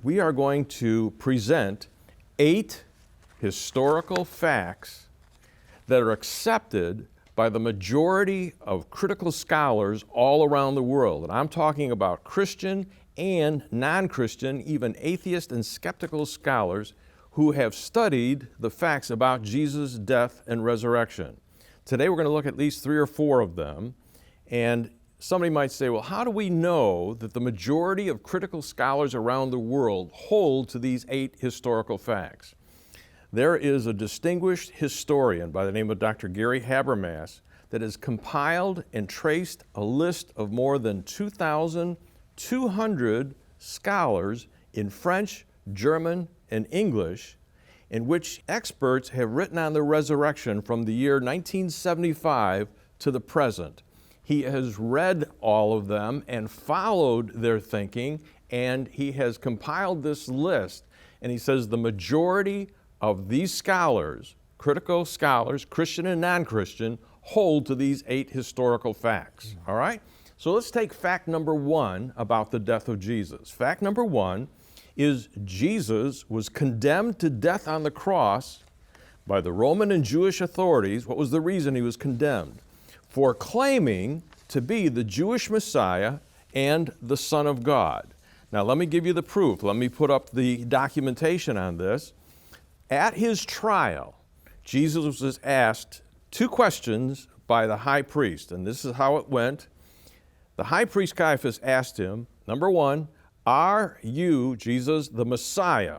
we are going to present 8 historical facts that are accepted by the majority of critical scholars all around the world. And I'm talking about Christian and non-Christian, even atheist and skeptical scholars who have studied the facts about Jesus' death and resurrection. Today we're going to look at least 3 or 4 of them. And somebody might say, well, how do we know that the majority of critical scholars around the world hold to these 8 historical facts? There is a distinguished historian by the name of Dr. Gary Habermas that has compiled and traced a list of more than 2,200 scholars in French, German, and English, in which experts have written on the resurrection from the year 1975 to the present. He has read all of them and followed their thinking, and he has compiled this list. And he says the majority of these scholars, critical scholars, Christian and non-Christian, hold to these 8 historical facts. All right? So let's take fact number 1 about the death of Jesus. Fact number 1 is Jesus was condemned to death on the cross by the Roman and Jewish authorities. What was the reason he was condemned? For claiming to be the Jewish Messiah and the Son of God. Now let me give you the proof. Let me put up the documentation on this. At his trial, Jesus was asked 2 questions by the high priest, and this is how it went. The high priest Caiaphas asked him, number 1, are you, Jesus, the Messiah?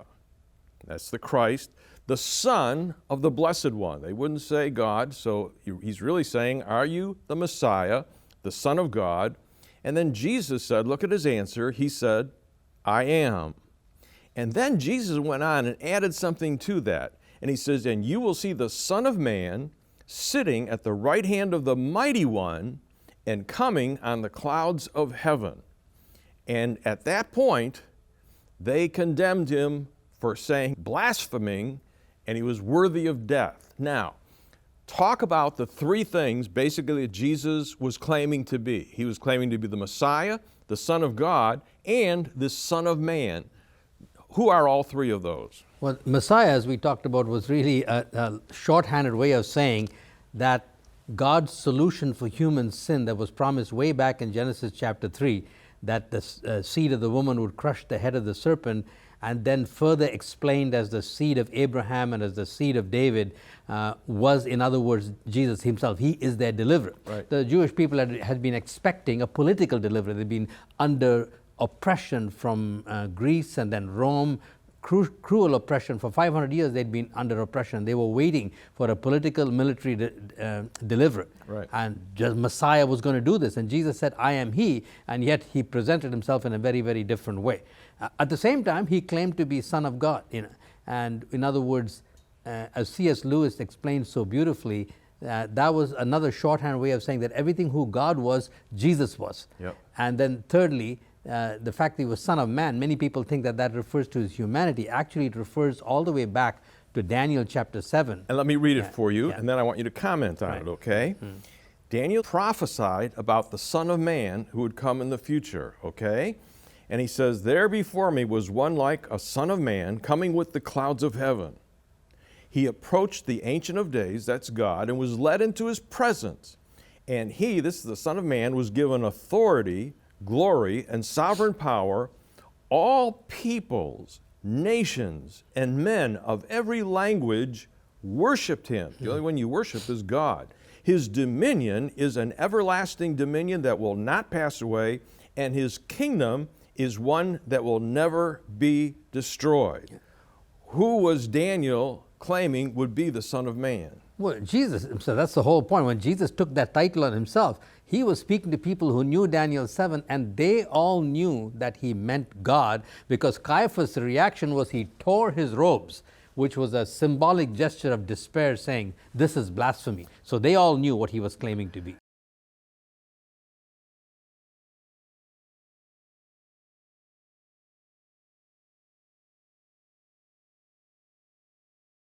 That's the Christ, the Son of the Blessed One. They wouldn't say God, so he's really saying, are you the Messiah, the Son of God? And then Jesus said, look at his answer, he said, I am. And then Jesus went on and added something to that. And he says, and you will see the Son of Man sitting at the right hand of the Mighty One and coming on the clouds of heaven. And at that point, they condemned him for saying, blaspheming, and he was worthy of death. Now, talk about the 3 things basically that Jesus was claiming to be. He was claiming to be the Messiah, the Son of God, and the Son of Man. Who are all 3 of those? Well, Messiah, as we talked about, was really a shorthanded way of saying that God's solution for human sin that was promised way back in Genesis chapter 3, that the seed of the woman would crush the head of the serpent, and then further explained as the seed of Abraham and as the seed of David, was, in other words, Jesus himself. He is their deliverer. Right. The Jewish people had been expecting a political deliverer. They'd been under oppression from Greece and then Rome, cruel oppression. For 500 years they'd been under oppression. They were waiting for a political military deliverer. Right. And just Messiah was going to do this. And Jesus said, I am he. And yet he presented himself in a very, very different way. At the same time, he claimed to be Son of God. And in other words, as C.S. Lewis explained so beautifully, that was another shorthand way of saying that everything who God was, Jesus was. Yep. And then thirdly, the fact that he was Son of Man, many people think that that refers to his humanity. Actually, it refers all the way back to Daniel chapter 7. And let me read it for you, and then I want you to comment on it, okay? Daniel prophesied about the Son of Man who would come in the future, okay? And he says, there before me was one like a Son of Man coming with the clouds of heaven. He approached the Ancient of Days, that's God, and was led into his presence. And he, this is the Son of Man, was given authority, glory, and sovereign power. All peoples, nations, and men of every language worshiped him. The only one you worship is God. His dominion is an everlasting dominion that will not pass away, and his kingdom is one that will never be destroyed. Who was Daniel claiming would be the Son of Man? Well, Jesus, so that's the whole point. When Jesus took that title on himself, he was speaking to people who knew Daniel 7, and they all knew that he meant God, because Caiaphas' reaction was he tore his robes, which was a symbolic gesture of despair, saying, this is blasphemy. So they all knew what he was claiming to be.